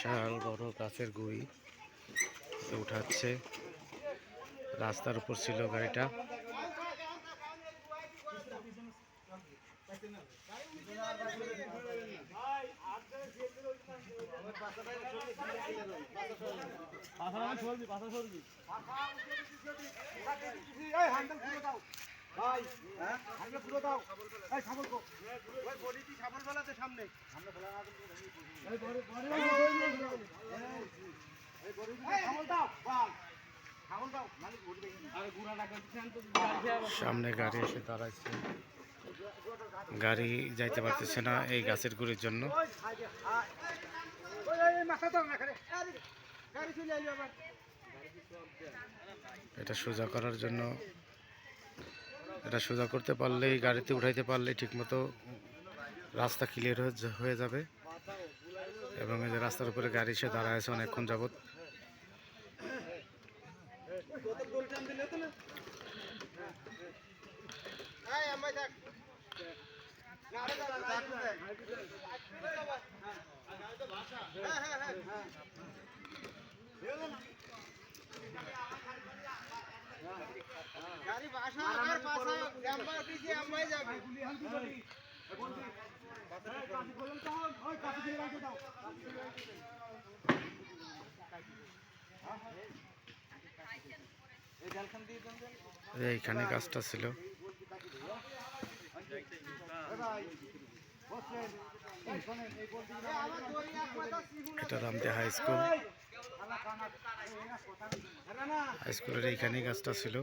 বিশাল বড় গাছের গুড়ি উঠাচ্ছে। রাস্তার উপর ছিল গাড়িটা। সামনে গাড়ি এসে দাঁড়াইছে, গাড়ি যাইতে পারতেছে না এই গাছের গুড়ির জন্য। এটা সোজা করার জন্য, এটা সোজা করতে পারলেই, গাড়িতে উঠাইতে পারলেই ঠিকমতো রাস্তা ক্লিয়ার হয়ে যাবে। এবং এই যে রাস্তার উপরে গাড়ি এসে দাঁড়ায় আছে অনেকক্ষণ যাবত। গাড়ি বাসা আর পাশা জাম্পার পিছে আমরাই যাবে এইখানে গাছটা ছিল। এটা রামদে হাই স্কুল। হাই স্কুলের এইখানেই গাছটা ছিল।